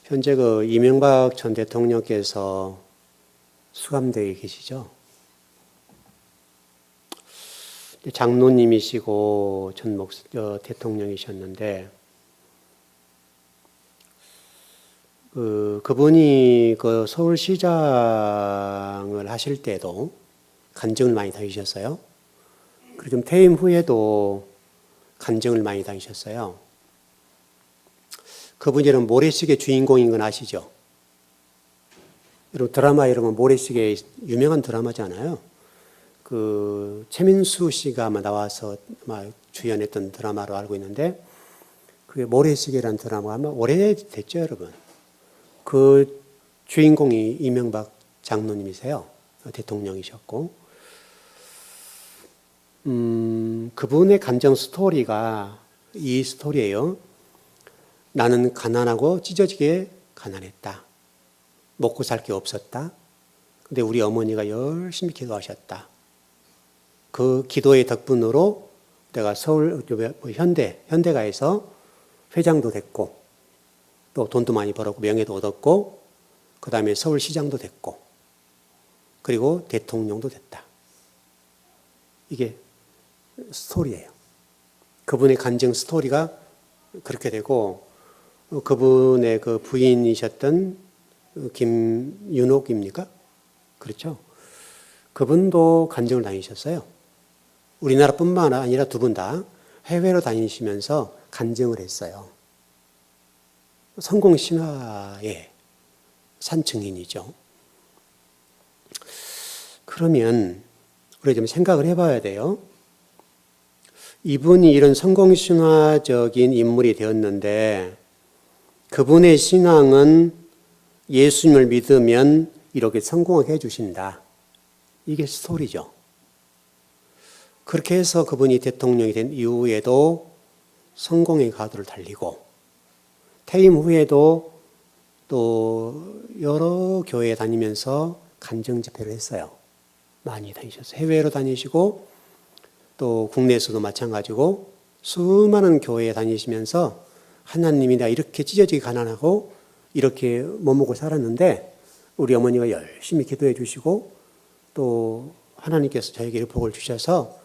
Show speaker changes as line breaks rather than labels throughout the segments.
현재 이명박 전 대통령께서 수감되어 계시죠? 장로님이시고 대통령이셨는데, 그분이 서울시장을 하실 때도 간증을 많이 다니셨어요. 그리고 좀 퇴임 후에도 간증을 많이 다니셨어요. 그분이 여러분 모래시계 주인공인 건 아시죠? 여러분 드라마 이러면 모래시계 유명한 드라마잖아요. 최민수 씨가 아마 나와서 아마 주연했던 드라마로 알고 있는데, 그게 모래시계라는 드라마가 아마 오래됐죠, 여러분. 그 주인공이 이명박 장로님이세요. 대통령이셨고, 그분의 감정 스토리가 이 스토리예요. 나는 가난하고 찢어지게 가난했다. 먹고 살 게 없었다. 근데 우리 어머니가 열심히 기도하셨다. 그 기도의 덕분으로 내가 서울 현대가에서 회장도 됐고, 또 돈도 많이 벌었고 명예도 얻었고, 그 다음에 서울시장도 됐고, 그리고 대통령도 됐다. 이게 스토리예요. 그분의 간증 스토리가 그렇게 되고, 그분의 그 부인이셨던 김윤옥입니까? 그렇죠. 그분도 간증을 다니셨어요. 우리나라뿐만 아니라 두 분 다 해외로 다니시면서 간증을 했어요. 성공신화의 산증인이죠. 그러면 우리 좀 생각을 해봐야 돼요. 이분이 이런 성공신화적인 인물이 되었는데, 그분의 신앙은 예수님을 믿으면 이렇게 성공하게 해주신다. 이게 스토리죠. 그렇게 해서 그분이 대통령이 된 이후에도 성공의 가도를 달리고, 퇴임 후에도 또 여러 교회에 다니면서 간증 집회를 했어요. 많이 다니셨어요. 해외로 다니시고, 또 국내에서도 마찬가지고, 수많은 교회에 다니시면서 하나님이 내가 이렇게 찢어지게 가난하고 이렇게 못 먹고 살았는데 우리 어머니가 열심히 기도해 주시고, 또 하나님께서 저에게 복을 주셔서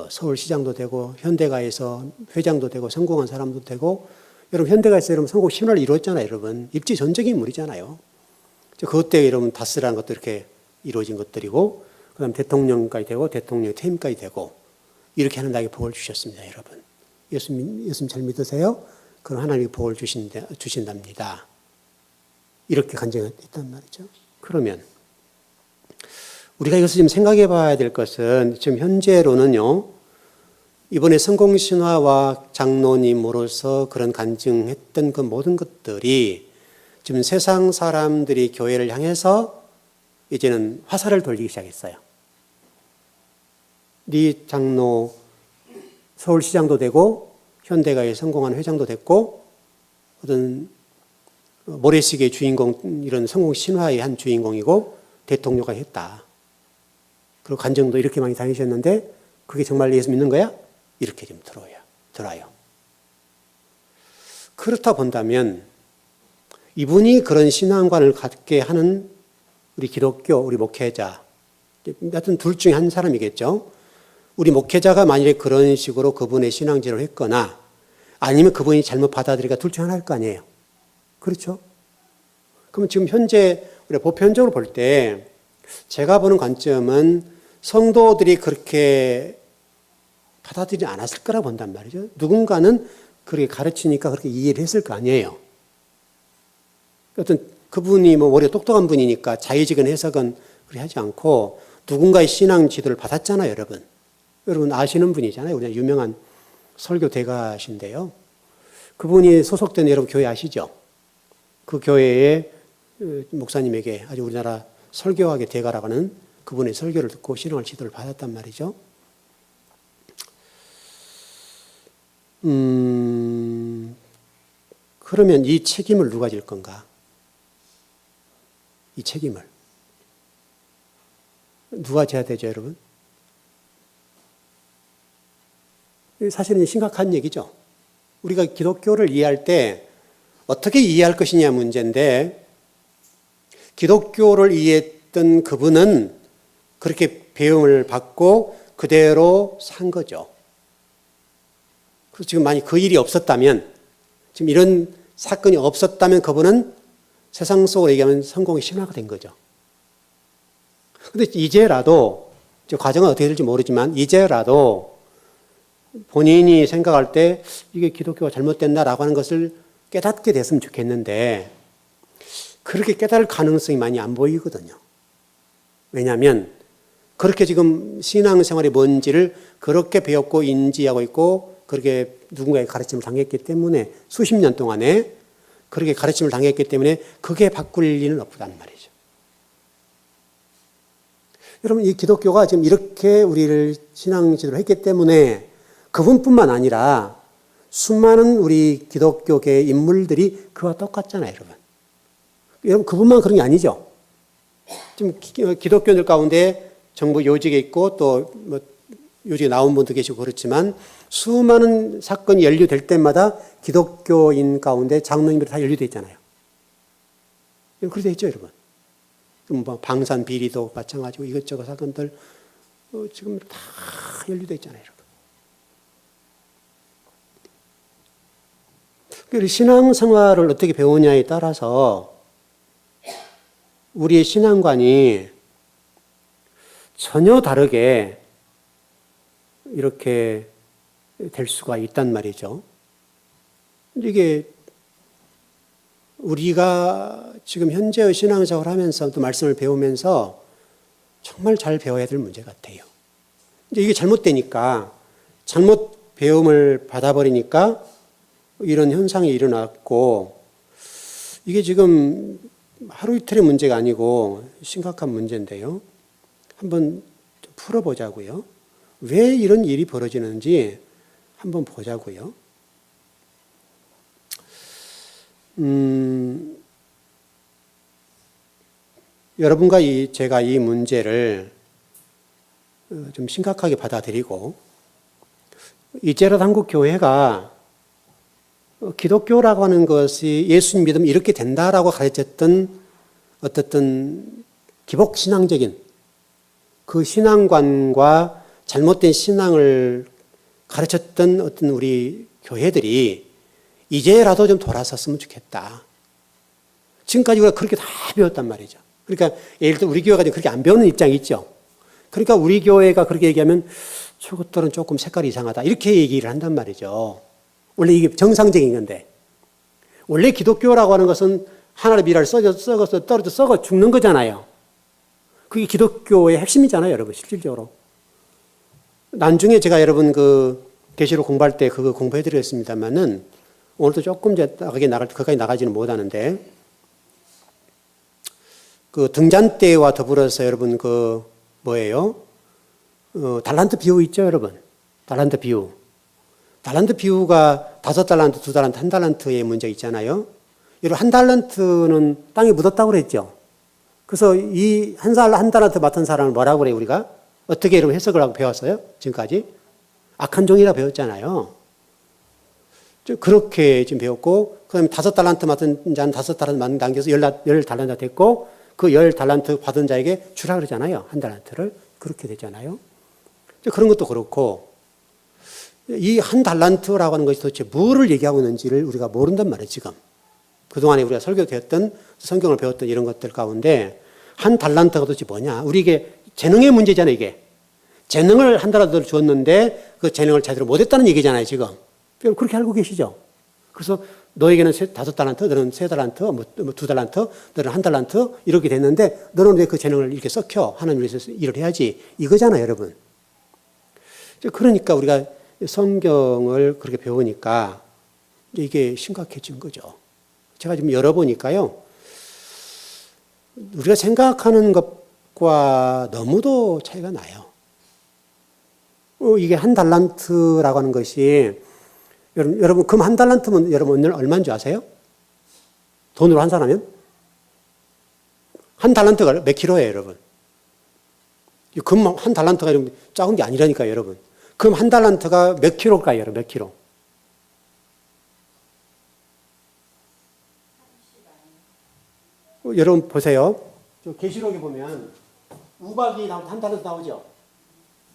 서울시장도 되고 현대가에서 회장도 되고 성공한 사람도 되고, 여러분 현대가에서 여러분 성공 신화를 이루었잖아요. 여러분 입지전적인 인물이잖아요. 그것 때문에 여러분 다스라는 것도 이렇게 이루어진 것들이고, 그 다음 대통령까지 되고 대통령 퇴임까지 되고, 이렇게 하는 나에게 복을 주셨습니다. 여러분 예수님 잘 믿으세요? 그럼 하나님이 복을 주신답니다. 이렇게 간증했단 말이죠. 그러면 우리가 이것을 지금 생각해 봐야 될 것은, 지금 현재로는요, 이번에 성공신화와 장로님으로서 그런 간증했던 그 모든 것들이 지금 세상 사람들이 교회를 향해서 이제는 화살을 돌리기 시작했어요. 네 장로 서울시장도 되고 현대가에 성공한 회장도 됐고, 어떤 모래시계의 주인공, 이런 성공 신화의 한 주인공이고 대통령가 했다. 그리고 간증도 이렇게 많이 다니셨는데 그게 정말 예수 믿는 거야? 이렇게 좀 들어요. 그렇다 본다면 이분이 그런 신앙관을 갖게 하는 우리 기독교, 우리 목회자, 하여튼 둘 중에 한 사람이겠죠. 우리 목회자가 만약에 그런 식으로 그분의 신앙지를 했거나 아니면 그분이 잘못 받아들이니까 둘 중 하나일 거 아니에요. 그렇죠? 그럼 지금 현재 우리가 보편적으로 볼 때 제가 보는 관점은 성도들이 그렇게 받아들이지 않았을 거라고 본단 말이죠. 누군가는 그렇게 가르치니까 그렇게 이해를 했을 거 아니에요. 어떤 그분이 머리가 똑똑한 분이니까 자의적인 해석은 그렇게 하지 않고 누군가의 신앙 지도를 받았잖아요, 여러분. 여러분 아시는 분이잖아요. 우리가 유명한 설교 대가신데요. 그분이 소속된 여러분 교회 아시죠? 그 교회의 목사님에게 아주 우리나라 설교학의 대가라고 하는 그분의 설교를 듣고 신앙을 지도를 받았단 말이죠. 그러면 이 책임을 누가 질 건가? 이 책임을 누가 져야 되죠, 여러분? 사실은 심각한 얘기죠. 우리가 기독교를 이해할 때 어떻게 이해할 것이냐 문제인데, 기독교를 이해했던 그분은 그렇게 배움을 받고 그대로 산 거죠. 그래서 지금 만약 그 일이 없었다면, 지금 이런 사건이 없었다면 그분은 세상 속으로 얘기하면 성공의 신화가 된 거죠. 그런데 이제라도, 과정은 어떻게 될지 모르지만 이제라도 본인이 생각할 때 이게 기독교가 잘못된다라고 하는 것을 깨닫게 됐으면 좋겠는데, 그렇게 깨달을 가능성이 많이 안 보이거든요. 왜냐하면 그렇게 지금 신앙생활이 뭔지를 그렇게 배웠고 인지하고 있고, 그렇게 누군가의 가르침을 당했기 때문에, 수십 년 동안에 그렇게 가르침을 당했기 때문에 그게 바꿀 일은 없단 말이죠. 여러분, 이 기독교가 지금 이렇게 우리를 신앙 지도를 했기 때문에 그분뿐만 아니라 수많은 우리 기독교계 인물들이 그와 똑같잖아요, 여러분. 여러분, 그분만 그런 게 아니죠. 지금 기독교인들 가운데 정부 요직에 있고 또 뭐 요직에 나온 분도 계시고 그렇지만, 수많은 사건이 연루될 때마다 기독교인 가운데 장로님들이 다 연루되어 있잖아요. 그렇게 되어 있죠, 여러분. 뭐 방산 비리도 마찬가지고 이것저것 사건들 지금 다 연루되어 있잖아요, 여러분. 신앙생활을 어떻게 배우냐에 따라서 우리의 신앙관이 전혀 다르게 이렇게 될 수가 있단 말이죠. 이게 우리가 지금 현재의 신앙생활을 하면서 또 말씀을 배우면서 정말 잘 배워야 될 문제 같아요. 이제 이게 잘못되니까, 잘못 배움을 받아버리니까 이런 현상이 일어났고, 이게 지금 하루 이틀의 문제가 아니고 심각한 문제인데요. 한번 좀 풀어보자고요. 왜 이런 일이 벌어지는지 한번 보자고요. 여러분과 제가 이 문제를 좀 심각하게 받아들이고, 이제라도 한국 교회가 기독교라고 하는 것이 예수님 믿으면 이렇게 된다라고 가르쳤던 어떻든 기복신앙적인 그 신앙관과 잘못된 신앙을 가르쳤던 어떤 우리 교회들이 이제라도 좀 돌아섰으면 좋겠다. 지금까지 우리가 그렇게 다 배웠단 말이죠. 그러니까 예를 들어 우리 교회가 그렇게 안 배우는 입장이 있죠. 그러니까 우리 교회가 그렇게 얘기하면 저것들은 조금 색깔이 이상하다, 이렇게 얘기를 한단 말이죠. 원래 이게 정상적인 건데, 원래 기독교라고 하는 것은 하나의 미랄을 썩어서 떨어져 썩어 죽는 거잖아요. 그게 기독교의 핵심이잖아요, 여러분, 실질적으로. 나중에 제가 여러분 계시록 공부할 때 그거 공부해 드렸습니다만은, 오늘도 조금 거기까지 나가지는 못하는데, 등잔대와 더불어서 여러분 뭐예요? 달란트 비유 있죠, 여러분? 달란트 비유. 달란트 비유가 5달란트, 2달란트, 1달란트의 문제 있잖아요. 여러분, 1달란트는 땅에 묻었다고 그랬죠. 그래서 이 한 달란트 맡은 사람을 뭐라고 그래요, 우리가? 어떻게 여러분 해석을 하고 배웠어요? 지금까지? 악한 종이라 배웠잖아요. 그렇게 지금 배웠고, 그 다음에 5달란트 맡은 자는 5달란트 남겨서 10달란트 됐고, 그 10달란트 받은 자에게 주라 그러잖아요. 1달란트를. 그렇게 됐잖아요. 그런 것도 그렇고, 이 1달란트라고 하는 것이 도대체 뭐를 얘기하고 있는지를 우리가 모른단 말이에요, 지금. 그동안에 우리가 설교되었던, 성경을 배웠던 이런 것들 가운데 1달란트가 도대체 뭐냐. 우리 이게 재능의 문제잖아요, 이게. 재능을 1달란트를 주었는데 그 재능을 제대로 못했다는 얘기잖아요, 지금. 그렇게 알고 계시죠? 그래서 너에게는 5달란트, 너는 3달란트, 2달란트, 너는 1달란트, 이렇게 됐는데 너는 왜 그 재능을 이렇게 썩혀? 하나님 위해서 일을 해야지. 이거잖아요, 여러분. 그러니까 우리가 성경을 그렇게 배우니까 이게 심각해진 거죠. 제가 지금 열어보니까요, 우리가 생각하는 것과 너무도 차이가 나요. 이게 1달란트라고 하는 것이, 여러분, 금 1달란트면 여러분 오늘 얼마인 줄 아세요? 돈으로 환산하면? 1달란트가 몇 킬로예요, 여러분? 금 1달란트가 작은 게 아니라니까요, 여러분. 금 1달란트가 몇 킬로일까요, 여러분? 몇 킬로? 여러분 보세요. 저 계시록에 보면 우박이 한 달란트 나오죠.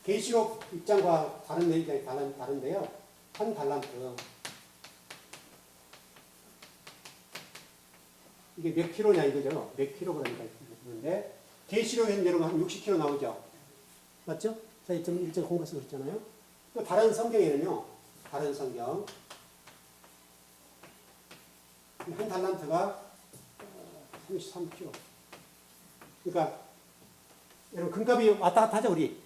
계시록 입장과 다른 내용이 다른데요. 한 달란트. 이게 몇 킬로냐 이거죠. 몇 킬로그램이니까 있는데 계시록에는 여러분 한 60킬로 나오죠. 맞죠? 저희 좀 일절 공부해서 그랬잖아요. 또 다른 성경에는요. 다른 성경 한 달란트가 33kg. 그러니까 여러분 금값이 왔다 갔다 하죠 우리.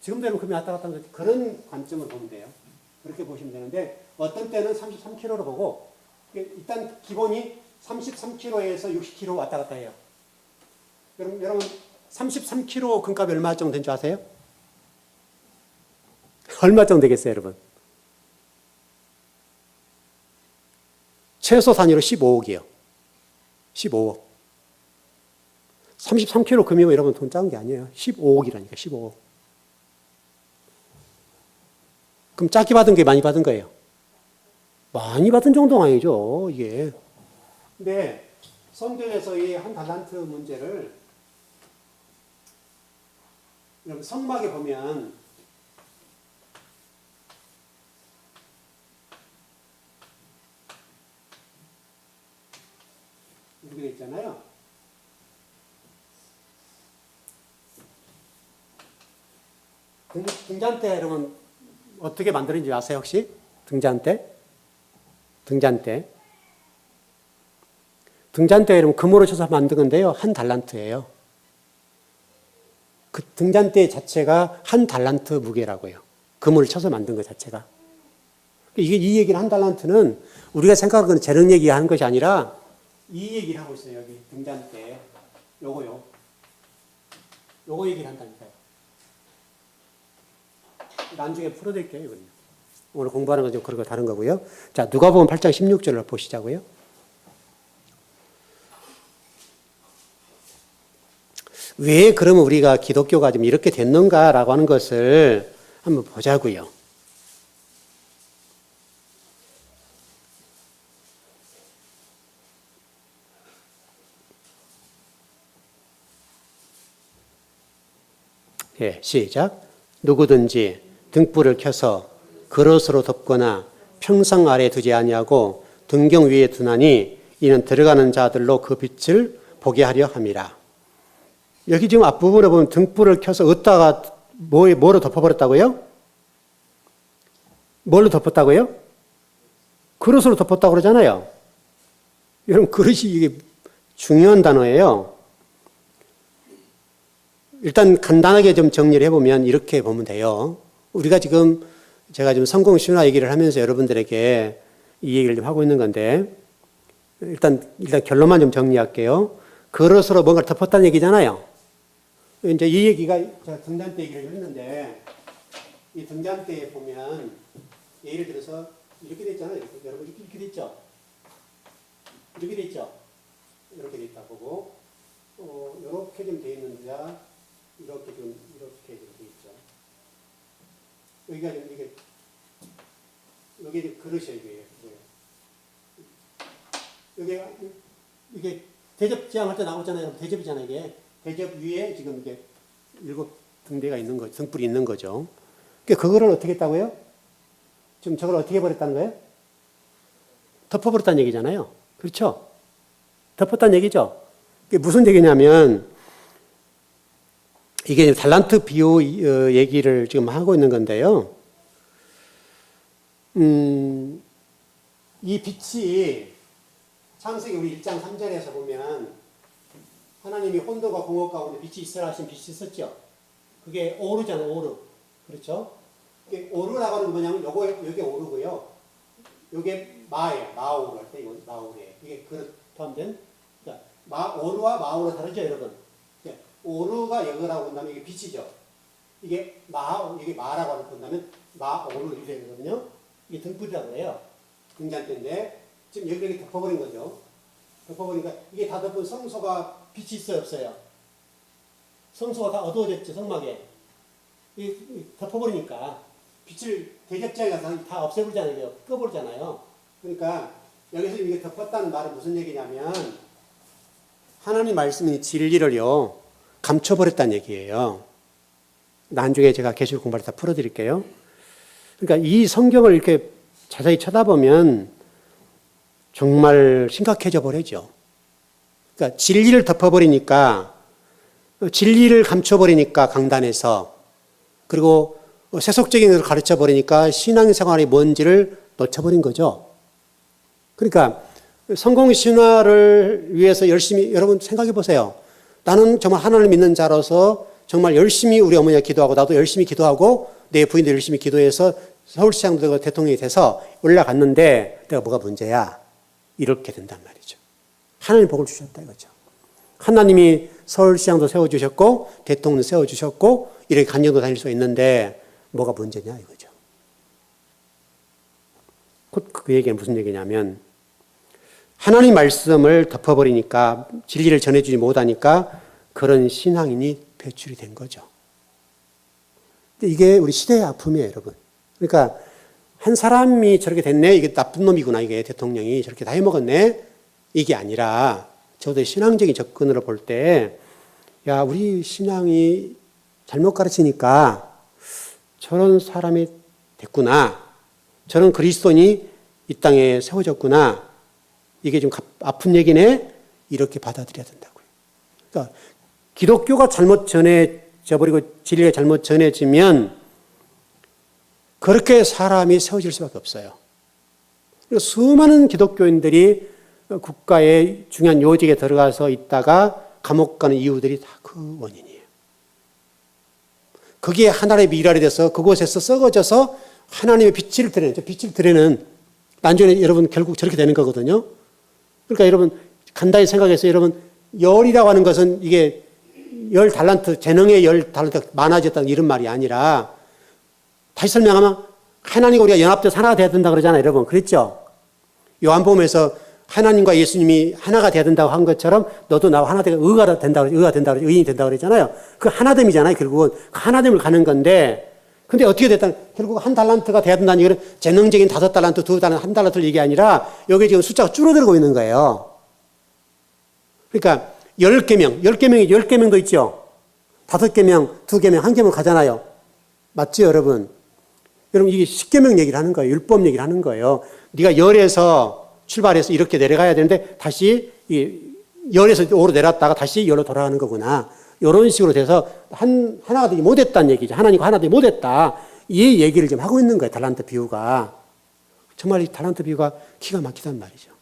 지금도 여러분 금이 왔다 갔다 하는 그런 관점을 보면 돼요. 그렇게 보시면 되는데 어떤 때는 33kg로 보고 일단 기본이 33kg에서 60kg 왔다 갔다 해요. 여러분 33kg 금값이 얼마 정도 된 줄 아세요? 얼마 정도 되겠어요 여러분? 최소 단위로 15억이요. 15억. 33kg 금이면 여러분 돈 작은 게 아니에요. 15억이라니까 15억. 그럼 작게 받은 게 많이 받은 거예요? 많이 받은 정도는 아니죠 이게. 근데 성경에서 이 한 달란트 문제를 여러분 성막에 보면 이렇게 돼 있잖아요. 등잔대 여러분 어떻게 만드는지 아세요 혹시? 등잔대 여러분 금으로 쳐서 만든 건데요. 한 달란트예요. 그 등잔대 자체가 한 달란트 무게라고요. 금을 쳐서 만든 것 자체가. 이 얘기는 한 달란트는 우리가 생각하는 재능 얘기하는 것이 아니라 이 얘기를 하고 있어요. 여기 등잔대 요거 얘기를 한다니까요. 나중에 풀어드릴게요. 이거는. 오늘 공부하는 건 좀 그런 거 다른 거고요. 자, 누가복음 8장 16절을 보시자고요. 왜 그러면 우리가 기독교가 좀 이렇게 됐는가라고 하는 것을 한번 보자고요. 예, 시작. 누구든지 등불을 켜서 그릇으로 덮거나 평상 아래 두지 아니하고 등경 위에 두나니 이는 들어가는 자들로 그 빛을 보게 하려 함이라. 여기 지금 앞부분에 보면 등불을 켜서 어디다가 뭐로 덮어버렸다고요? 뭘로 덮었다고요? 그릇으로 덮었다고 그러잖아요. 여러분 그릇이 이게 중요한 단어예요. 일단 간단하게 좀 정리를 해보면 이렇게 보면 돼요. 우리가 지금 제가 지금 성공신화 얘기를 하면서 여러분들에게 이 얘기를 좀 하고 있는 건데 일단 결론만 좀 정리할게요. 그릇으로 뭔가를 덮었다는 얘기잖아요. 이제 이 얘기가 제가 등잔대 얘기를 했는데 이 등잔대에 보면 예를 들어서 이렇게 돼 있잖아요. 여러분 이렇게 돼 있죠? 이렇게 돼 있죠? 이렇게 돼 있다 보고 이렇게 좀 돼 있는데 이렇게 좀 돼 있죠. 여기가 좀 이게 그릇이에요. 이게 대접지향 할 때 나오잖아요. 대접이잖아요. 이게 대접 위에 지금 이게 7등대가 있는 거죠. 등불이 있는 거죠. 그러니까 그거를 어떻게 했다고요? 지금 저걸 어떻게 해버렸다는 거예요? 덮어버렸다는 얘기잖아요. 그렇죠? 덮었다는 얘기죠. 이게 무슨 얘기냐면 이게 달란트 비유 얘기를 지금 하고 있는 건데요. 이 빛이 창세기 우리 1장 3절에서 보면 하나님이 혼돈과 공허 가운데 빛이 있으라 하신 빛이 있었죠. 그게 오르잖아요. 오르. 그렇죠? 이게 오르라고 하는 건 뭐냐면 요게 오르고요. 요게 마예요. 마오르 할 때 이건 마오르예요. 이게 그릇 포함된 그러니까 오르와 마오르 다르죠, 여러분? 오르가 영어라고 한다면 이게 빛이죠. 이게 마라고 하는 건다면 마오르 이렇게 되거든요. 이게 등불이라고 해요. 등잔대인데 지금 여기 덮어버린 거죠. 덮어버리니까 이게 다 덮은 성소가 빛이 있어요, 없어요? 성소가 다 어두워졌죠, 성막에. 덮어버리니까 빛을 대접장에 가서 다 없애버리잖아요. 꺼버리잖아요. 그러니까 여기서 이게 덮었다는 말은 무슨 얘기냐면 하나님 말씀이 진리를요, 감춰버렸다는 얘기예요. 나중에 제가 계시록 공부할 때 다 풀어드릴게요. 그러니까 이 성경을 이렇게 자세히 쳐다보면 정말 심각해져 버리죠. 그러니까 진리를 덮어버리니까, 진리를 감춰버리니까 강단에서, 그리고 세속적인 것을 가르쳐버리니까 신앙생활이 뭔지를 놓쳐버린 거죠. 그러니까 성공신화를 위해서 열심히, 여러분 생각해 보세요. 나는 정말 하나님을 믿는 자로서 정말 열심히 우리 어머니가 기도하고 나도 열심히 기도하고 내 부인도 열심히 기도해서 서울시장도 되고 대통령이 돼서 올라갔는데 내가 뭐가 문제야? 이렇게 된단 말이죠. 하나님 복을 주셨다 이거죠. 하나님이 서울시장도 세워주셨고 대통령도 세워주셨고 이렇게 간정도 다닐 수 있는데 뭐가 문제냐 이거죠. 곧 그 얘기는 무슨 얘기냐면 하나님 말씀을 덮어버리니까 진리를 전해주지 못하니까 그런 신앙인이 배출이 된 거죠. 이게 우리 시대의 아픔이에요, 여러분. 그러니까 한 사람이 저렇게 됐네, 이게 나쁜 놈이구나, 이게 대통령이 저렇게 다 해먹었네, 이게 아니라 저도 신앙적인 접근으로 볼 때, 야, 우리 신앙이 잘못 가르치니까 저런 사람이 됐구나, 저런 그리스도인이 이 땅에 세워졌구나, 이게 좀 아픈 얘기네, 이렇게 받아들여야 된다고요. 그러니까 기독교가 잘못 전해져 버리고 진리가 잘못 전해지면 그렇게 사람이 세워질 수밖에 없어요. 그리고 수많은 기독교인들이 국가의 중요한 요직에 들어가서 있다가 감옥 가는 이유들이 다 그 원인이에요. 거기에 하나님의 미랄이 돼서 그곳에서 썩어져서 하나님의 빛을 드러내는 나중에 여러분 결국 저렇게 되는 거거든요. 그러니까 여러분 간단히 생각해서 여러분 열이라고 하는 것은 이게 10달란트, 재능의 10달란트가 많아졌다는 이런 말이 아니라 다시 설명하면 하나님과 우리가 연합돼서 하나가 돼야 된다고 그러잖아요. 여러분 그랬죠? 요한복음에서 하나님과 예수님이 하나가 돼야 된다고 한 것처럼 너도 나와 하나 되고 의인이 된다고 그랬잖아요. 그 하나됨이잖아요. 결국은 그 하나됨을 가는 건데 근데 어떻게 됐다? 결국 1달란트가 돼야 된다는 얘기는 재능적인 5달란트, 2달란트, 1달란트를 얘기 아니라 여기 지금 숫자가 줄어들고 있는 거예요. 그러니까 10계명도 있죠. 5계명, 2계명, 1계명 가잖아요. 맞죠, 여러분? 여러분 이게 10계명 얘기를 하는 거예요. 율법 얘기를 하는 거예요. 네가 열에서 출발해서 이렇게 내려가야 되는데 다시 열에서 오로 내려왔다가 다시 열로 돌아가는 거구나. 이런 식으로 돼서 하나가 되지 못했다는 얘기죠. 하나님과 하나 되지 못했다. 이 얘기를 지금 하고 있는 거예요. 달란트 비유가. 정말 이 달란트 비유가 기가 막히단 말이죠.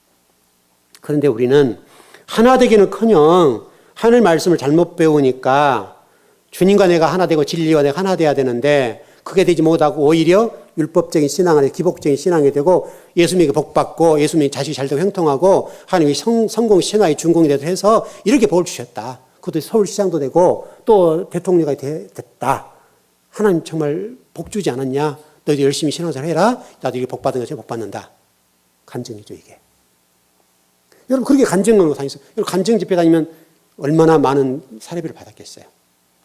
그런데 우리는 하나 되기는커녕 하늘 말씀을 잘못 배우니까 주님과 내가 하나 되고 진리와 내가 하나 돼야 되는데 그게 되지 못하고 오히려 율법적인 신앙 안에 기복적인 신앙이 되고 예수님에게 복받고 예수님이 자식이 잘되고 형통하고 하나님이 성공 신화의 준공이 되도 해서 이렇게 복을 주셨다. 그것도 서울시장도 되고 또 대통령이 됐다. 하나님 정말 복 주지 않았냐? 너희도 열심히 신앙생활 해라. 나도 이게 복 받은 것처럼 복 받는다. 간증이죠 이게. 여러분 그렇게 간증하고 다니세요. 여러분 간증 집회 다니면 얼마나 많은 사례비를 받았겠어요.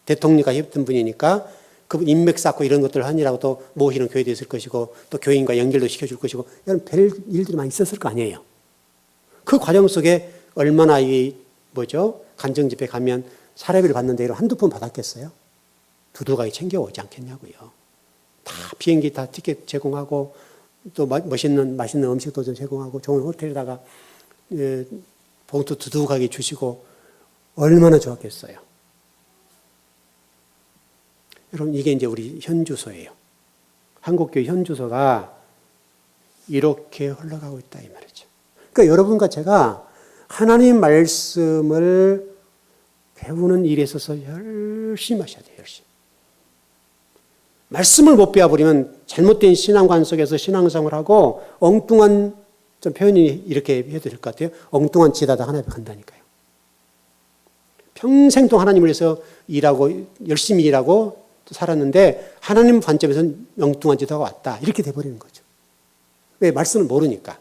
대통령과 했던 분이니까 그분 인맥 쌓고 이런 것들을 하느라고 또 모시는 교회도 있을 것이고 또 교인과 연결도 시켜줄 것이고 여러분 별 일들이 많이 있었을 거 아니에요. 그 과정 속에 얼마나 간증 집회 가면 사례비를 받는데 한두 푼 받았겠어요? 두둑하게 챙겨오지 않겠냐고요. 다 비행기 다 티켓 제공하고 또 맛있는 음식도 좀 제공하고 좋은 호텔에다가 봉투 두둑하게 주시고 얼마나 좋았겠어요. 여러분 이게 이제 우리 현주소예요. 한국교회 현주소가 이렇게 흘러가고 있다 이 말이죠. 그러니까 여러분과 제가 하나님 말씀을 배우는 일에 있어서 열심히 하셔야 돼요. 열심히. 말씀을 못 배워버리면 잘못된 신앙관 속에서 신앙생활을 하고 엉뚱한 좀 표현이 이렇게 해도 될 것 같아요. 엉뚱한 짓하다 하나님 앞에 간다니까요. 평생 동안 하나님을 위해서 일하고 열심히 일하고 살았는데 하나님 관점에서는 엉뚱한 짓하고 왔다. 이렇게 돼버리는 거죠. 왜? 말씀을 모르니까.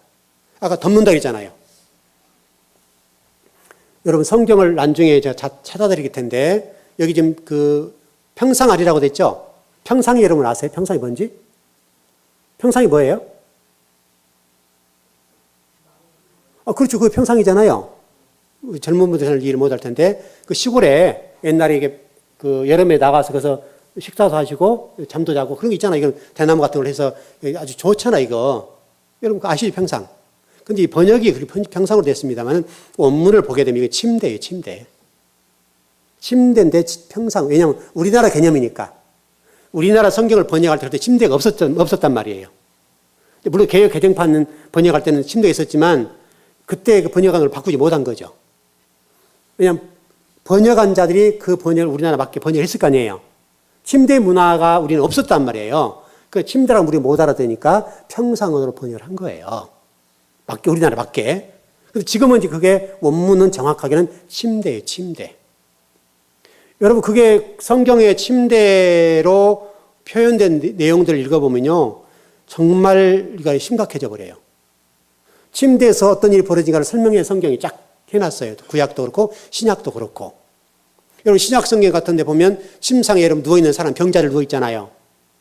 아까 덮는다 그랬잖아요. 여러분 성경을 나중에 제가 찾아드릴 텐데 여기 지금 그 평상아리라고 됐죠? 평상이 여러분 아세요? 평상이 뭔지? 평상이 뭐예요? 그렇죠. 그게 평상이잖아요. 젊은 분들은 이해를 못할 텐데 그 시골에 옛날에 이게 그 여름에 나가서 그래서 식사도 하시고 잠도 자고 그런 거 있잖아요. 이건 대나무 같은 걸 해서 아주 좋잖아 이거. 여러분 아시죠 평상. 근데 이 번역이 그렇게 평상으로 됐습니다만 원문을 보게 되면 이게 침대예요, 침대. 침대인데 평상. 왜냐하면 우리나라 개념이니까. 우리나라 성경을 번역할 때 침대가 없었단 말이에요. 물론 개역 개정판 번역할 때는 침대가 있었지만 그때 그 번역한 걸 바꾸지 못한 거죠. 왜냐하면 번역한 자들이 그 번역을 우리나라 맞게 번역을 했을 거 아니에요. 침대 문화가 우리는 없었단 말이에요. 그 침대랑 우리 못 알아듣으니까 평상언어로 번역을 한 거예요. 맞게, 우리나라 맞게. 그래서 지금은 이제 그게 원문은 정확하게는 침대예요, 침대. 여러분, 그게 성경의 침대로 표현된 내용들을 읽어보면요. 정말 심각해져 버려요. 침대에서 어떤 일이 벌어진가를 설명해 성경이 쫙 해놨어요. 구약도 그렇고, 신약도 그렇고. 여러분, 신약 성경 같은 데 보면 침상에 여러분 누워있는 사람, 병자들 누워있잖아요.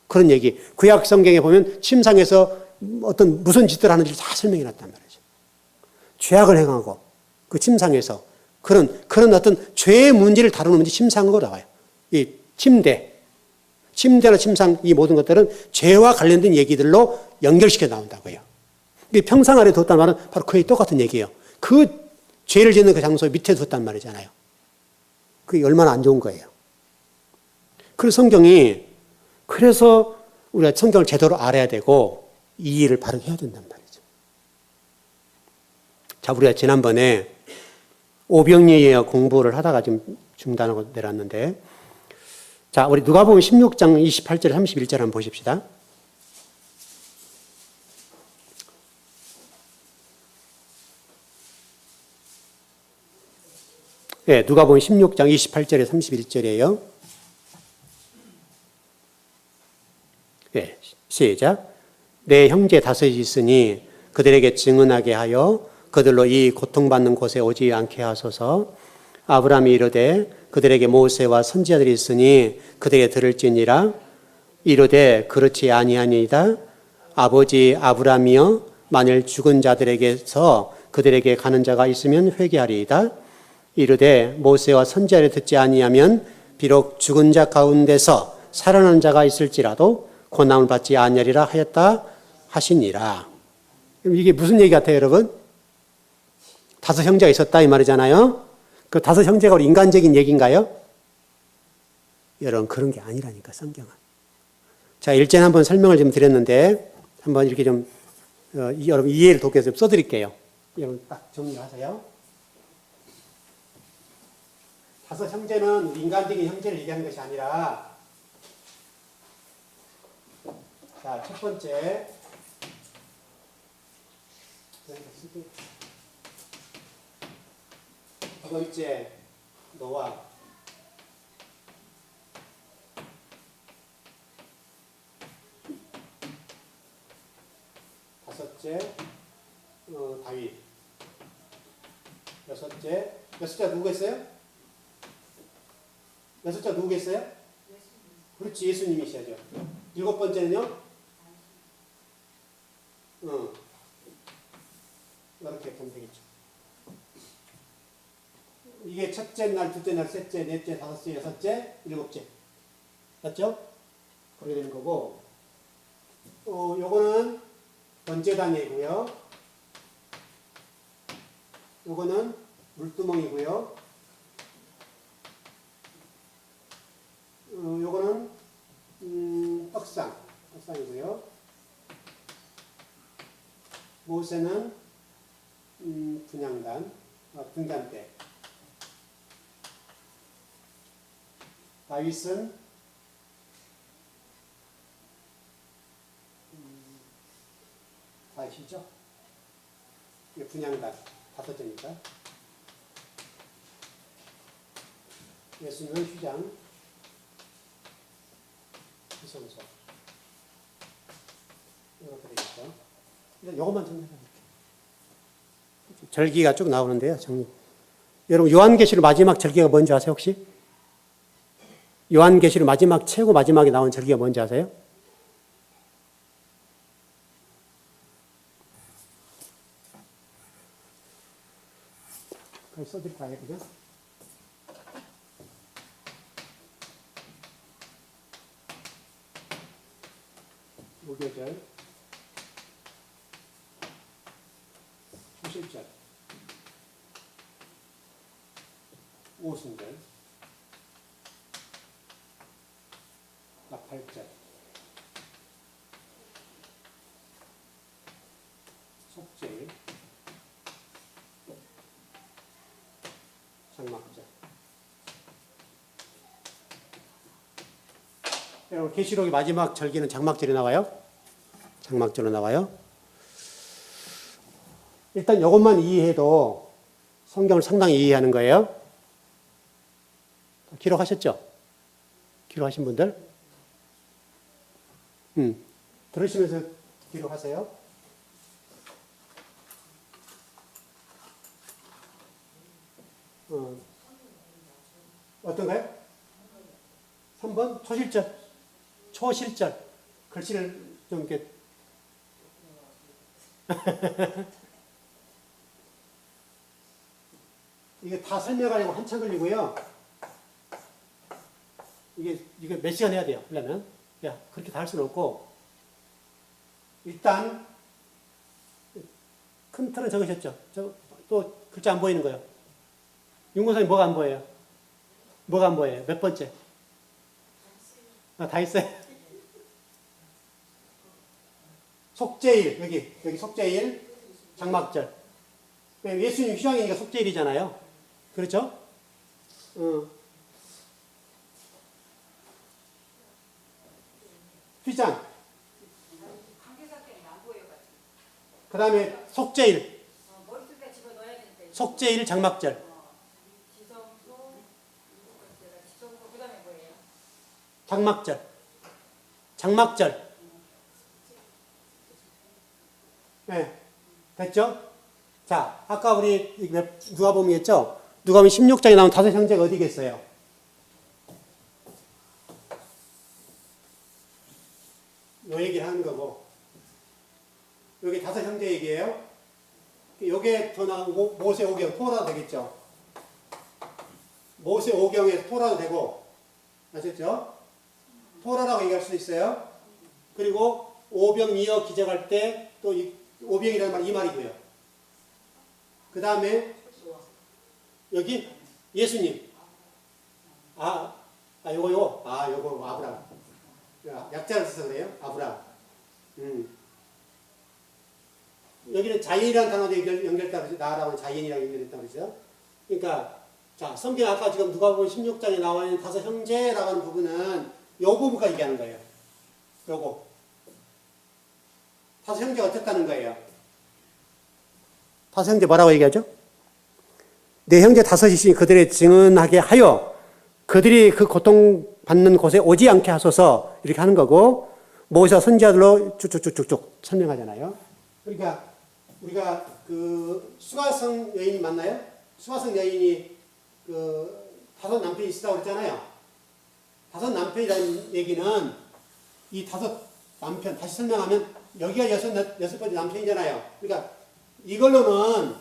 그런 얘기. 구약 성경에 보면 침상에서 어떤 무슨 짓을 하는지 다 설명해 놨단 말이죠. 죄악을 행하고 그 침상에서 그런 어떤 죄의 문제를 다루는 문제 침상으로 나와요. 이 침대나 침상 이 모든 것들은 죄와 관련된 얘기들로 연결시켜 나온다고요. 평상 아래 뒀다는 말은 바로 그에 똑같은 얘기예요. 그 죄를 짓는 그 장소 밑에 뒀단 말이잖아요. 그게 얼마나 안 좋은 거예요. 그래서 성경이 그래서 우리가 성경을 제대로 알아야 되고 이해를 바르게 해야 된단 말이죠. 자, 우리가 지난번에 오병이어 공부를 하다가 지금 중단하고 내렸는데 자, 우리 누가복음 16장 28절 31절 한번 보십시다. 네, 누가복음 16장 28절에 31절이에요. 네, 시작. 내 형제 다섯이 있으니 그들에게 증언하게 하여 그들로 이 고통받는 곳에 오지 않게 하소서. 아브라함이 이르되 그들에게 모세와 선지자들이 있으니 그들에게 들을지니라. 이르되 그렇지 아니하니이다. 아버지 아브라함이여 만일 죽은 자들에게서 그들에게 가는 자가 있으면 회개하리이다. 이르되 모세와 선지자를 듣지 아니하면 비록 죽은 자 가운데서 살아난 자가 있을지라도 고난을 받지 아니하리라 하였다 하시니라. 이게 무슨 얘기 같아요, 여러분? 다섯 형제가 있었다 이 말이잖아요. 그 다섯 형제가 우리 인간적인 얘기인가요? 여러분 그런 게 아니라니까 성경은. 자, 일전 한번 설명을 좀 드렸는데 한번 이렇게 좀 여러분 이해를 돕기 위해서 좀 써드릴게요. 여러분 딱 정리하세요. 다섯 형제는 인간적인 형제를 얘기하는 것이 아니라 자, 첫 번째 두 번째 노아, 다섯째 다윗, 여섯째 누구겠어요? 여섯째 누구겠어요? 그렇지, 예수님이셔야죠. 일곱 번째는요? 이렇게 보면 되겠죠. 이게 첫째 날, 둘째 날, 셋째, 넷째, 다섯째, 여섯째, 일곱째. 맞죠? 그렇게 되는 거고, 요거는 번제단이고요. 요거는 물두멍이고요. 요거는 떡상이고요. 모세는 분향단, 등잔대. 다윗은 다윗이죠. 이게 분향단 다섯째니까. 예수님은 휘장, 희성소. 이렇게 되겠죠. 이것만 정리해볼게요. 절기가 쭉 나오는데요. 여러분 요한계시록 마지막 절기가 뭔지 아세요 혹시? 요한계시록 마지막 최고 마지막에 나온 절기가 뭔지 아세요? 여기 써드릴까요, 그냥? 무교절, 초실절, 오순절, 나팔절, 속죄일, 장막절. 여러분 계시록의 마지막 절기는 장막절이 나와요. 장막절로 나와요. 일단 이것만 이해해도 성경을 상당히 이해하는 거예요. 기록하셨죠? 기록하신 분들? 들으시면서 기록하세요. 어떤가요? 3번 초실절. 초실절. 글씨를 좀 이렇게 이게 다 설명하려고 한참 걸리고요. 이게 몇 시간 해야 돼요? 그러면 야 그렇게 다 할 수는 없고 일단 큰 틀은 적으셨죠? 또 글자 안 보이는 거예요. 윤고사님 뭐가 안 보여요? 뭐가 안 보여요? 몇 번째? 다 있어요. 속죄일 여기 속죄일 장막절. 예수님 휴장이니까 속죄일이잖아요. 그렇죠? 휘장. 그 다음에 속죄일. 속죄일 장막절. 장막절. 장막절. 네. 됐죠? 자, 아까 우리 누가복음 했죠? 누가복음 16장에 나온 다섯 형제가 어디겠어요? 요 얘기를 하는 거고, 여기 다섯 형제 얘기예요. 요게 더 나오고, 모세 오경, 토라도 되겠죠? 모세 오경에서 토라도 되고, 아셨죠? 토라라고 얘기할 수 있어요. 그리고 오병이어 기적할 때 또 오병이라는 말 이 말이고요. 그 다음에 여기 예수님. 요거 아브라함. 약자를 써서 그래요. 아브라함. 여기는 자연이라는 단어도 연결했다고 그러죠. 나라고 자연이라고 연결했다고 그러죠. 그러니까 자, 성경 아까 지금 누가복음 16장에 나와 있는 다섯 형제라고 하는 부분은 요 부분과 얘기하는 거예요. 요거. 다섯 형제가 어땠다는 거예요? 다섯 형제 뭐라고 얘기하죠? 네 형제 다섯이시니 그들의 증언하게 하여 그들이 그 고통받는 곳에 오지 않게 하소서 이렇게 하는 거고 모세와 선지자들로 쭉쭉쭉쭉 설명하잖아요. 그러니까 우리가 그 수가성 여인이 맞나요? 수가성 여인이 그 다섯 남편이 있다고 그랬잖아요. 다섯 남편이라는 얘기는 이 다섯 남편 다시 설명하면 여기가 여섯 번째 남편이잖아요. 그러니까 이걸로는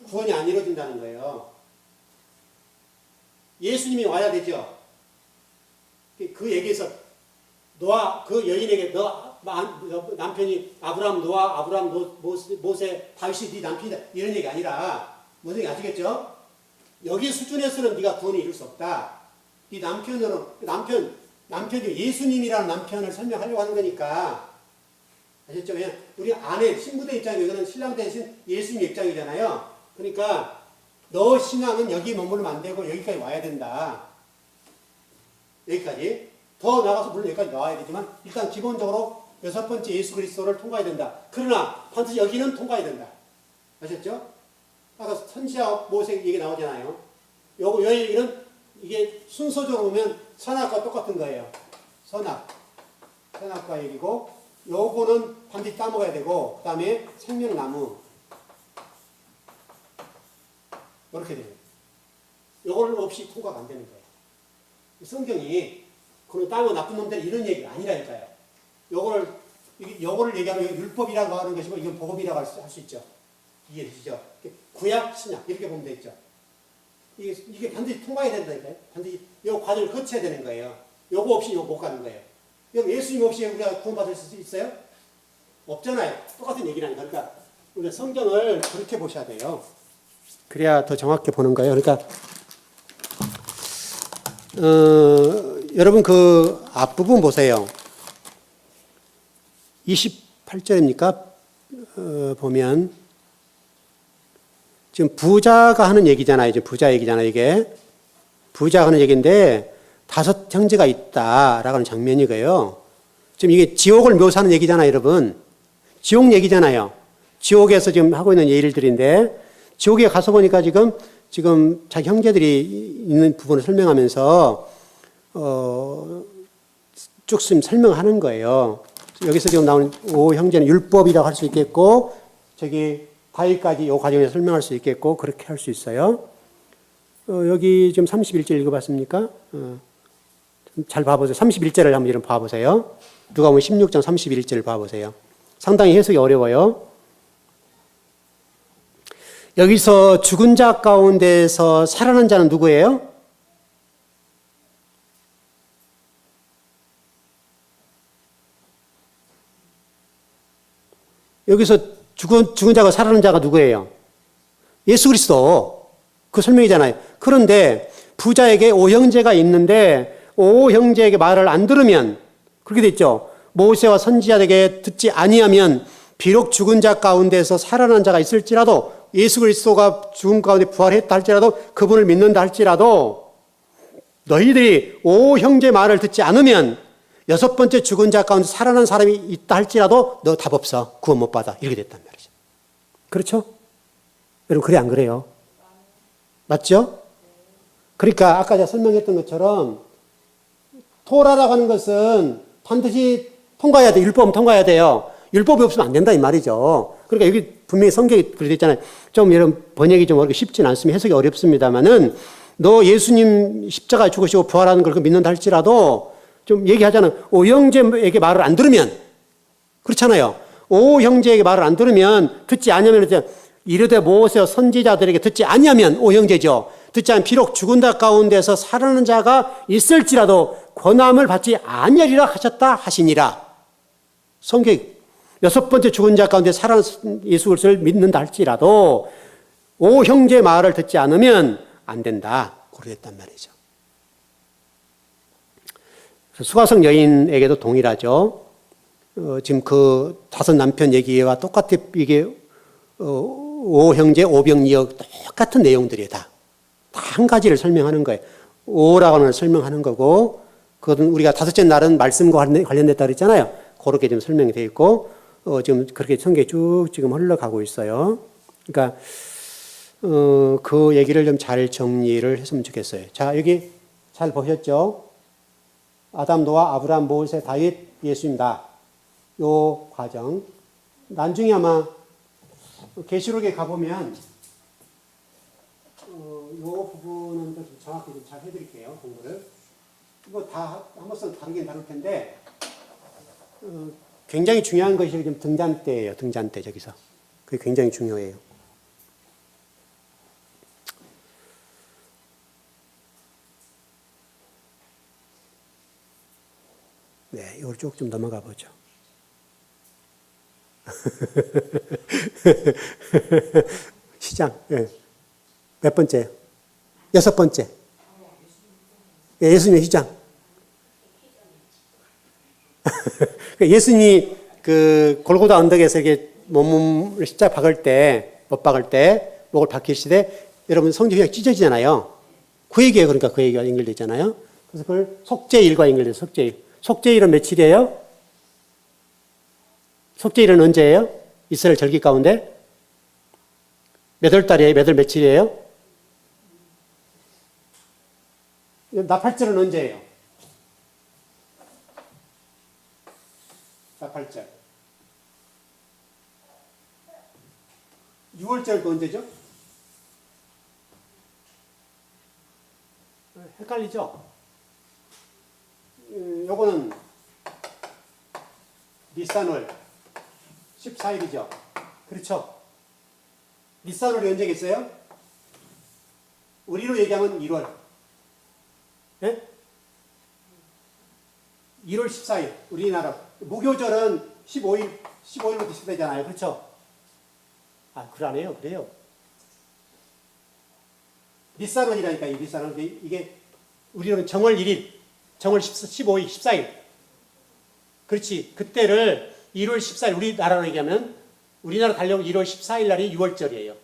구원이 안 이루어진다는 거예요. 예수님이 와야 되죠. 그 얘기에서 노아 그 여인에게 너 남편이 아브라함 노아 아브라함 모세 다윗이 네 남편이다 이런 얘기 아니라 무슨 얘기 아시겠죠? 여기 수준에서는 네가 구원을 이룰 수 없다. 네 남편으로 남편이 예수님이라는 남편을 설명하려고 하는 거니까 아셨죠? 그냥 우리 아내 신부대 입장이 이거는 신랑 대신 예수님 입장이잖아요. 그러니까 너 신앙은 여기 머무르면 안 되고 여기까지 와야 된다. 여기까지. 더 나가서 물론 여기까지 나와야 되지만 일단 기본적으로 여섯 번째 예수 그리스도를 통과해야 된다. 그러나 반드시 여기는 통과해야 된다. 아셨죠? 아까 선지자 모세 얘기 나오잖아요. 요 얘기는 이게 순서적으로 보면 선악과 똑같은 거예요. 선악과 얘기고 요거는 반드시 따먹어야 되고 그 다음에 생명나무 이렇게 돼요. 요걸 없이 통과가 안 되는 거예요. 성경이 그런 따먹어 나쁜 놈들 이런 얘기가 아니라니까요. 요거를 얘기하면 율법이라고 하는 것이고 이건 복음이라고 할 수 있죠. 이해되시죠? 구약, 신약 이렇게 보면 되겠죠. 이게 반드시 통과해야 된다니까요. 반드시 이 과정을 거쳐야 되는 거예요. 요거 없이 요거 못 가는 거예요. 여러분 예수님 없이 우리가 구원받을 수 있어요? 없잖아요. 똑같은 얘기라는 거. 그러니까 우리가 성경을 그렇게 보셔야 돼요. 그래야 더 정확히 보는 거예요. 그러니까 여러분 그 앞부분 보세요. 28절입니까? 보면 지금 부자가 하는 얘기잖아요. 이제 부자 얘기잖아요. 이게 부자가 하는 얘기인데 5 형제가 있다라고 하는 장면이고요. 지금 이게 지옥을 묘사하는 얘기잖아요, 여러분. 지옥 얘기잖아요. 지옥에서 지금 하고 있는 일들인데 지옥에 가서 보니까 지금 자기 형제들이 있는 부분을 설명하면서 쭉 설명하는 거예요. 여기서 지금 나오는 5 형제는 율법이라고 할 수 있겠고 저기 다윗까지 이 과정에서 설명할 수 있겠고 그렇게 할 수 있어요. 여기 지금 31절 읽어봤습니까? 잘 봐보세요. 31절을 한번 이런 봐보세요. 누가복음 16장 31절을 봐보세요. 상당히 해석이 어려워요. 여기서 죽은 자 가운데서 살아난 자는 누구예요? 여기서 죽은 자가 살아난 자가 누구예요? 예수 그리스도. 그 설명이잖아요. 그런데 부자에게 5 형제가 있는데 5 형제에게 말을 안 들으면 그렇게 돼 있죠. 모세와 선지자에게 듣지 아니하면 비록 죽은 자 가운데서 살아난 자가 있을지라도 예수 그리스도가 죽음 가운데 부활했다 할지라도 그분을 믿는다 할지라도 너희들이 5 형제 말을 듣지 않으면 6번째 죽은 자 가운데 살아난 사람이 있다 할지라도 너 답 없어. 구원 못 받아. 이렇게 됐단 말이죠. 그렇죠? 여러분 그래 안 그래요? 맞죠? 그러니까 아까 제가 설명했던 것처럼 토라라고 하는 것은 반드시 통과해야 돼. 율법은 통과해야 돼요. 율법이 없으면 안 된다 이 말이죠. 그러니까 여기 분명히 성경이 그렇게 있잖아요. 좀 이런 번역이 좀 쉽지는 않습니다. 해석이 어렵습니다만은 너 예수님 십자가에 죽으시고 부활하는 걸 믿는다 할지라도 좀 얘기하잖아요. 5 형제에게 말을 안 들으면 그렇잖아요. 5 형제에게 말을 안 들으면 듣지 아니하면 이르되 모세와 선지자들에게 듣지 아니하면 5 형제죠. 듣지 않으면 비록 죽은 자 가운데서 살아나는 자가 있을지라도 권함을 받지 아니하리라 하셨다 하시니라. 성경 6번째 죽은 자 가운데 살아난 예수 그리스도를 믿는다 할지라도 5 형제의 말을 듣지 않으면 안 된다. 그랬단 말이죠. 수가성 여인에게도 동일하죠. 지금 그 5 남편 얘기와 똑같이 이게 5 형제, 5병2역 똑같은 내용들이에요. 다 한 가지를 설명하는 거예요. 5라고 하는 걸 설명하는 거고 그것은 우리가 5째 날은 말씀과 관련됐다 그랬잖아요. 그렇게 지금 설명이 되어 있고 지금 그렇게 성경이 쭉 지금 흘러가고 있어요. 그러니까 그 얘기를 좀 잘 정리를 했으면 좋겠어요. 자, 여기 잘 보셨죠? 아담, 노아, 아브라함, 모세, 다윗, 예수입니다. 요 과정. 나중에 아마 계시록에 가보면 요 부분은 좀 정확히 좀 잘 해드릴게요. 공부를. 이거 다 한 번씩 다르긴 다를 텐데 굉장히 중요한 것이 지금 등잔대예요. 등잔대 저기서. 그게 굉장히 중요해요. 네, 이걸 쭉 좀 넘어가 보죠. 시장. 네. 몇 번째요? 6번째. 예, 예수님의 시장. 예수님이 그 골고다 언덕에서 이렇게 몸을 십자가 박을 때, 못 박을 때, 목을 박히시되, 여러분 성경이 그냥 찢어지잖아요. 그 얘기예요. 그러니까 그 얘기가 연결되어 있잖아요. 그래서 그걸 속죄일과 연결돼요. 속죄일. 속죄일은 며칠이에요? 속죄일은 언제예요? 이스라엘 절기 가운데? 몇 월 달이에요? 몇 월 며칠이에요? 나팔절은 언제예요? 나팔절. 6월절도 언제죠? 헷갈리죠? 요거는 니산월 14일이죠. 그렇죠? 니산월이 언제겠어요? 우리로 얘기하면 1월. 예? 1월 14일, 우리나라. 무교절은 15일부터 시작되잖아요. 그렇죠? 아, 그러네요. 그래요. 니산월이라니까, 이 니산월. 이게, 우리는 정월 1일, 정월 15일, 14일. 그렇지. 그때를 1월 14일, 우리나라로 얘기하면, 우리나라 달력 1월 14일 날이 6월절이에요.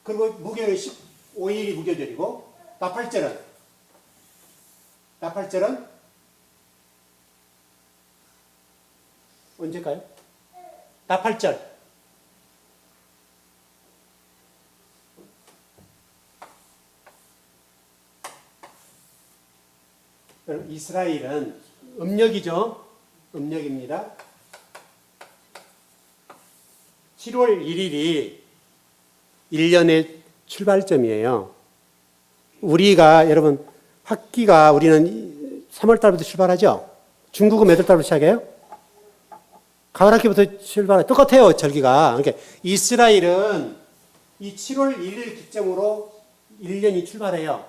그리고 무교일 15일이 무교절이고, 나팔절은 언제일까요? 나팔절. 이스라엘은 음력이죠. 음력입니다. 7월 1일이 1년의 출발점이에요. 우리가 여러분 학기가 우리는 3월 달부터 출발하죠. 중국은 몇 월 달부터 시작해요? 가을 학기부터 출발해요. 똑같아요. 절기가. 그러니까 이스라엘은 이 7월 1일 기점으로 1년이 출발해요.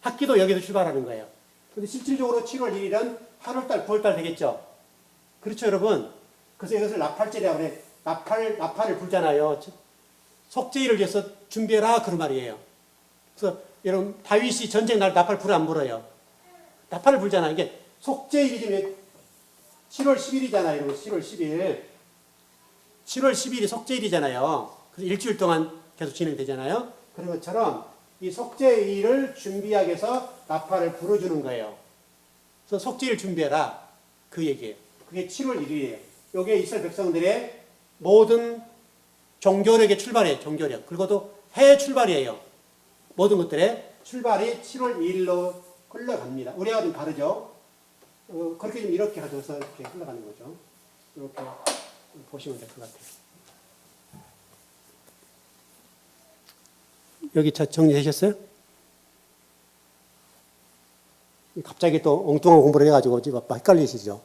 학기도 여기서 출발하는 거예요. 근데 실질적으로 7월 1일은 8월달, 9월달 되겠죠. 그렇죠, 여러분? 그래서 이것을 나팔절이라고 그래. 나팔을 불잖아요. 속죄일을 위해서 준비해라. 그런 말이에요. 그래서 여러분, 다윗이 전쟁 날 나팔 불 안 불어요. 나팔을 불잖아요. 이게 속죄일이지, 7월 10일이잖아요. 여러분, 7월 10일. 7월 10일이 속죄일이잖아요. 그래서 일주일 동안 계속 진행되잖아요. 그런 것처럼 이 속죄일을 준비하기 위해서 나팔을 불어주는 거예요. 그래서 속죄일 준비해라. 그 얘기예요. 그게 7월 1일이에요. 이게 이스라엘 백성들의 모든 종교력의 출발이에요. 종교력. 그리고 또 해의 출발이에요. 모든 것들의 출발이 7월 2일로 흘러갑니다. 우리가 좀 다르죠. 그렇게 좀 이렇게 가져서 이렇게 흘러가는 거죠. 이렇게 보시면 될 것 같아요. 여기 정리되셨어요? 갑자기 또 엉뚱한 공부를 해가지고 지금 헷갈리시죠?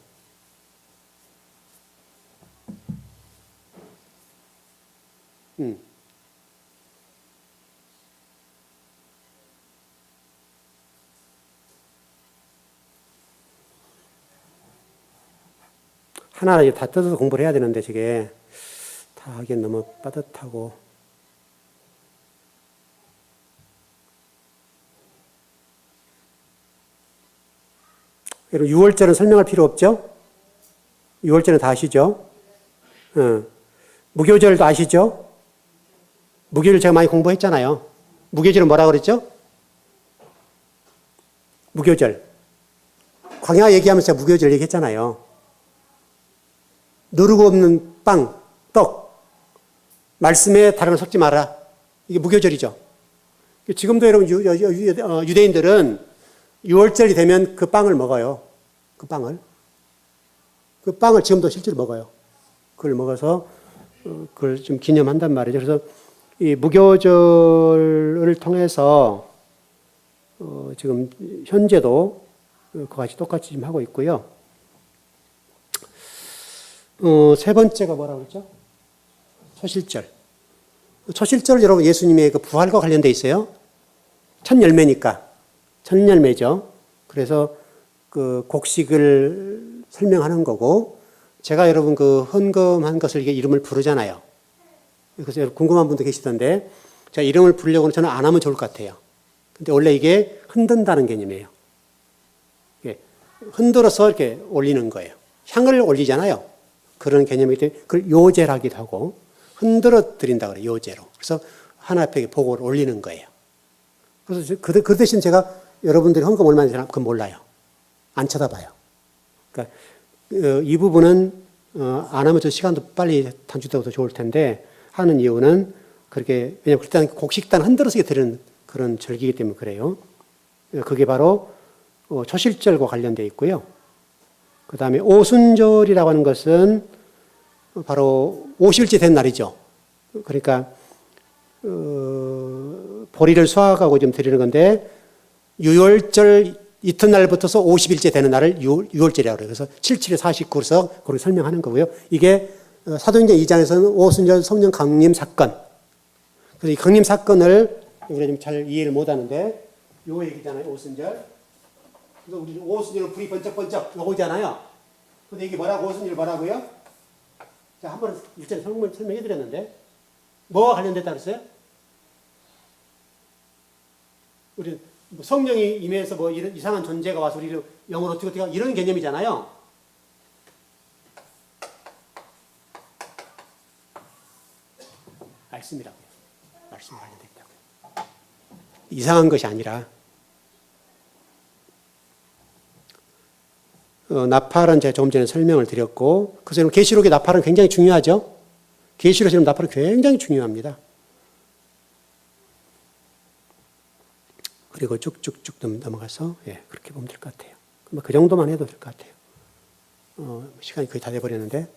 하나하나 다 뜯어서 공부를 해야 되는데 저게 다 하기엔 너무 빠듯하고. 여러분 6월절은 설명할 필요 없죠? 6월절은 다 아시죠? 무교절도 아시죠? 무교절 제가 많이 공부했잖아요. 무교절은 뭐라고 그랬죠? 무교절. 광야 얘기하면서 제가 무교절 얘기했잖아요. 누르고 없는 빵, 떡, 말씀에 다른 걸 섞지 마라. 이게 무교절이죠. 지금도 여러분 유대인들은 6월절이 되면 그 빵을 먹어요. 그 빵을 지금도 실제로 먹어요. 그걸 먹어서 그걸 좀 기념한단 말이죠. 그래서 이 무교절을 통해서 지금 현재도 그와 같이 똑같이 지금 하고 있고요. 세 번째가 뭐라고 그랬죠? 초실절. 초실절 여러분 예수님의 그 부활과 관련돼 있어요. 첫 열매니까. 첫 열매죠. 그래서 그 곡식을 설명하는 거고, 제가 여러분 그 헌금한 것을 이게 이름을 부르잖아요. 그래서 궁금한 분도 계시던데, 제가 이름을 부르려고는 저는 안 하면 좋을 것 같아요. 근데 원래 이게 흔든다는 개념이에요. 흔들어서 이렇게 올리는 거예요. 향을 올리잖아요. 그런 개념이기 때문에 그걸 요제라기도 하고, 흔들어 드린다 그래요. 요제로. 그래서 하나 앞에 보고를 올리는 거예요. 그래서 그 대신 제가 여러분들이 헌금 얼마나 되나 그건 몰라요. 안 쳐다봐요. 그러니까 이 부분은 안 하면 저 시간도 빨리 단축되고 더 좋을 텐데, 하는 이유는 그렇게, 왜냐면 그때 곡식단 흔들어서 드리는 그런 절기이기 때문에 그래요. 그게 바로 초실절과 관련되어 있고요. 그 다음에 오순절이라고 하는 것은 바로 50일째 된 날이죠. 그러니까 보리를 수확하고 좀 드리는 건데, 유월절 이튿날부터서 50일째 되는 날을 유월절이라고 그래요. 그래서 77에 49에서 그렇게 설명하는 거고요. 이게 사도행전 2장에서는 오순절 성령 강림 사건. 그래서 이 강림 사건을 우리가 좀 잘 이해를 못 하는데, 요 얘기잖아요, 오순절. 그래서 우리 오순절은 불이 번쩍번쩍 오잖아요. 근데 이게 뭐라고, 오순절 뭐라고요? 자, 한번 일전에 설명해 드렸는데, 뭐와 관련됐다 그랬어요? 우리 뭐 성령이 임해서 뭐 이런 이상한 존재가 와서 우리를 영으로 어떻게 이런 개념이잖아요. 말씀이라고요. 말씀과 관련됐다고요. 이상한 것이 아니라 나팔은 제가 조금 전에 설명을 드렸고, 그래서 계시록의 나팔은 굉장히 중요하죠. 계시록의 나팔은 굉장히 중요합니다. 그리고 쭉쭉쭉 넘어가서 그렇게 보면 될 것 같아요. 그 정도만 해도 될 것 같아요. 시간이 거의 다 돼버렸는데.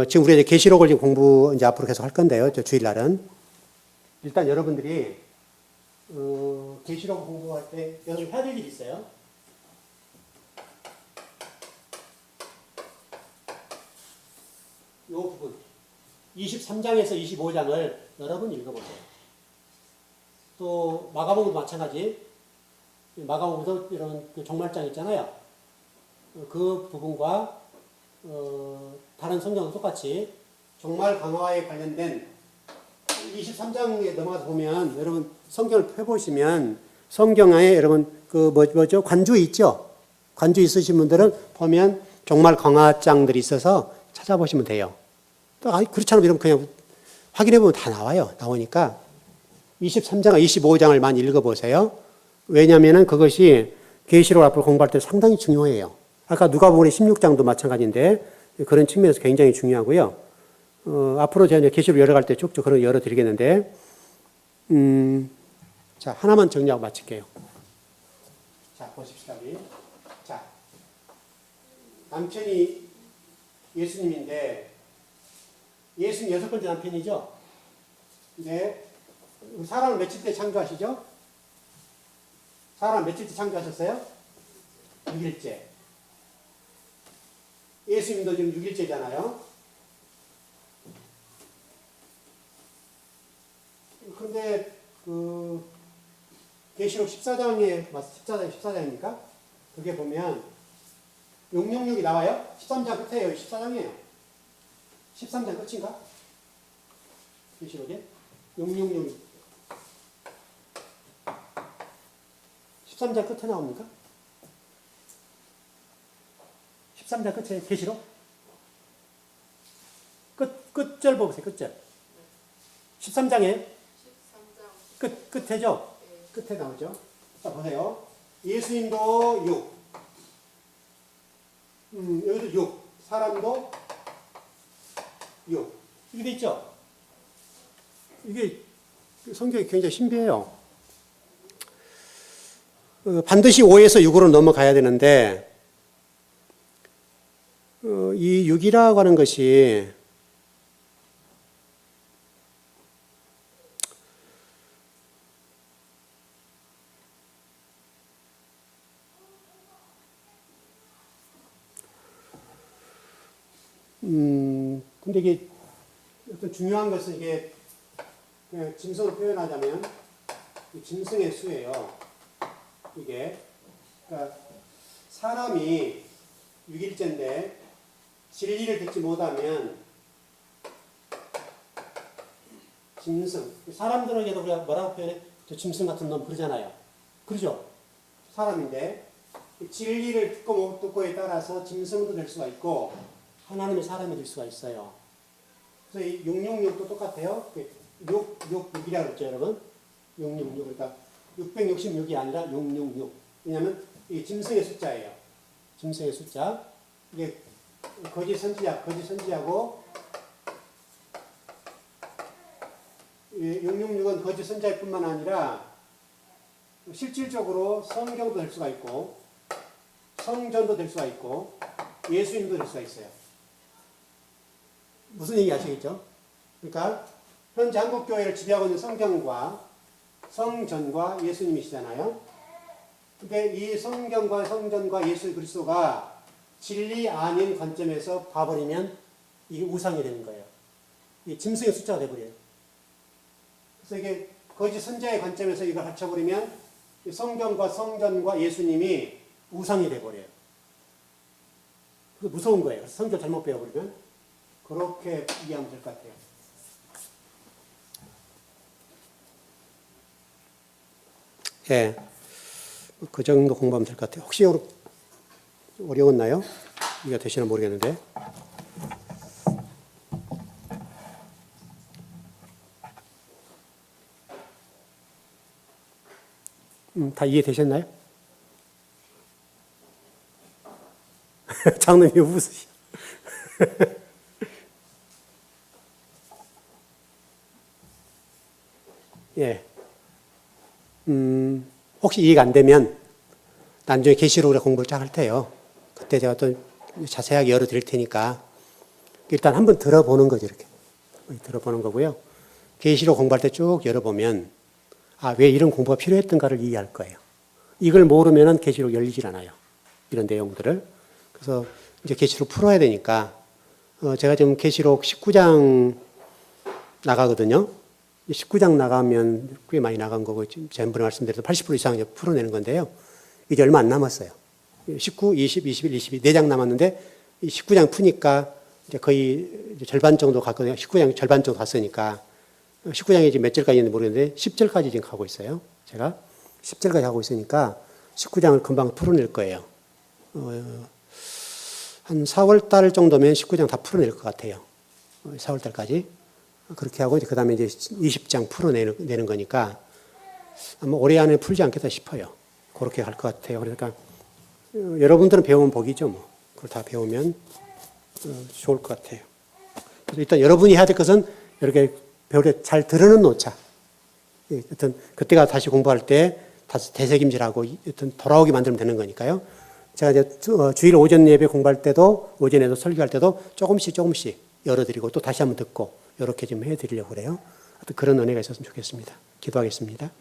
지금 우리 계시록을 공부 이제 앞으로 계속 할 건데요. 저 주일날은 일단 여러분들이 계시록 공부할 때 여러분 해야 될 일이 있어요. 이 부분 23장에서 25장을 여러분 읽어보세요. 또 마가복음도 마찬가지. 마가복음도 이런 그 종말장 있잖아요. 그 부분과 다른 성경은 똑같이 종말 강화에 관련된 23장에 넘어가서 보면 여러분 성경을 펴보시면 성경 안에 여러분 그 뭐죠? 관주 있죠? 관주 있으신 분들은 보면 종말 강화장들이 있어서 찾아보시면 돼요. 또 그렇지 않으면 여러분 그냥 확인해보면 다 나와요. 나오니까 23장과 25장을 많이 읽어보세요. 왜냐하면 그것이 계시록 앞으로 공부할 때 상당히 중요해요. 아까 누가복음 16장도 마찬가지인데 그런 측면에서 굉장히 중요하고요. 앞으로 제가 계시록 열어갈 때 쭉쭉 그런 열어드리겠는데, 자, 하나만 정리하고 마칠게요. 자, 보십시다, 우리. 자, 남편이 예수님인데, 예수님 6번째 남편이죠? 근데, 사람을 며칠 때 창조하시죠? 사람 며칠 때 창조하셨어요? 6일째. 예수님도 지금 6일째잖아요. 그런데 그 계시록 14장입니까? 그게 보면 666이 나와요. 13장 끝에요. 14장이에요. 13장 끝인가? 계시록에 666 13장 끝에 나옵니까? 13장 끝에 계시록? 끝절 보세요. 끝절. 13장에 끝에죠? 끝에 나오죠? 자, 보세요. 예수님도 6. 여기도 6. 사람도 6. 이게 돼 있죠? 이게 성경이 굉장히 신비해요. 반드시 5에서 6으로 넘어가야 되는데, 이 6이라고 하는 것이 근데 이게 어떤 중요한 것은 이게 그냥 짐승으로 표현하자면 짐승의 수예요. 이게 그러니까 사람이 6일째인데 진리를 듣지 못하면 짐승, 사람들에게도 우리가 뭐라고 표현해? 저 짐승 같은 놈 그러잖아요. 그러죠? 사람인데 진리를 듣고 못 듣고에 따라서 짐승도 될 수가 있고 하나님의 사람이 될 수가 있어요. 그래서 이 666도 똑같아요. 666이라고 그랬죠, 여러분? 666. 그러니까 666이 아니라 666. 왜냐하면 이 짐승의 숫자예요. 짐승의 숫자. 이게 거짓 선지자고 666은 거짓 선지자일 뿐만 아니라 실질적으로 성경도 될 수가 있고 성전도 될 수가 있고 예수님도 될 수가 있어요. 무슨 얘기 아시겠죠? 그러니까 현재 한국교회를 지배하고 있는 성경과 성전과 예수님이시잖아요. 근데 이 성경과 성전과 예수 그리스도가 진리 아닌 관점에서 봐버리면 이게 우상이 되는 거예요. 이 짐승의 숫자가 돼버려요. 그래서 이게 거짓 선자의 관점에서 이걸 합쳐버리면 성경과 성전과 예수님이 우상이 돼버려요. 그래서 무서운 거예요. 그래서 성경 잘못 배워버리면 그렇게 이해하면 될 것 같아요. 예, 그 정도 공부하면 될 것 같아요. 혹시 어려웠나요? 이해가 되시나 모르겠는데. 다 이해되셨나요? 장로님 웃으시죠. 예. 혹시 이해가 안 되면 나중에 계시록으로 공부를 쫙 할 테요. 그때 제가 또 자세하게 열어드릴 테니까 일단 한번 들어보는 거죠. 이렇게 들어보는 거고요. 계시록 공부할 때 쭉 열어보면 왜 이런 공부가 필요했던가를 이해할 거예요. 이걸 모르면 계시록 열리질 않아요. 이런 내용들을. 그래서 이제 계시록 풀어야 되니까 제가 지금 계시록 19장 나가거든요. 19장 나가면 꽤 많이 나간 거고 지난번에 말씀드렸던 80% 이상 이제 풀어내는 건데요. 이제 얼마 안 남았어요. 19, 20, 21, 22 4장 남았는데 이 19장 푸니까 이제 거의 이제 절반 정도 갔거든요. 19장 절반 정도 갔으니까 19장이 지금 몇 절까지 있는지 모르겠는데 10절까지 지금 가고 있어요. 제가 10절까지 가고 있으니까 19장을 금방 풀어낼 거예요. 한 4월 달 정도면 19장 다 풀어낼 것 같아요. 4월 달까지. 그렇게 하고 그 다음에 이제 20장 풀어내는 거니까 아마 올해 안에 풀지 않겠다 싶어요. 그렇게 갈 것 같아요. 그러니까 여러분들은 배우면 복이죠. 뭐. 그걸 다 배우면 좋을 것 같아요. 그래서 일단 여러분이 해야 될 것은 이렇게 배울 때 잘 들으는 놓자. 여튼 그때가 다시 공부할 때 다시 되새김질하고 여튼 돌아오게 만들면 되는 거니까요. 제가 이제 주일 오전 예배 공부할 때도 오전에도 설교할 때도 조금씩 열어드리고 또 다시 한번 듣고 이렇게 좀 해드리려고 그래요. 그런 은혜가 있었으면 좋겠습니다. 기도하겠습니다.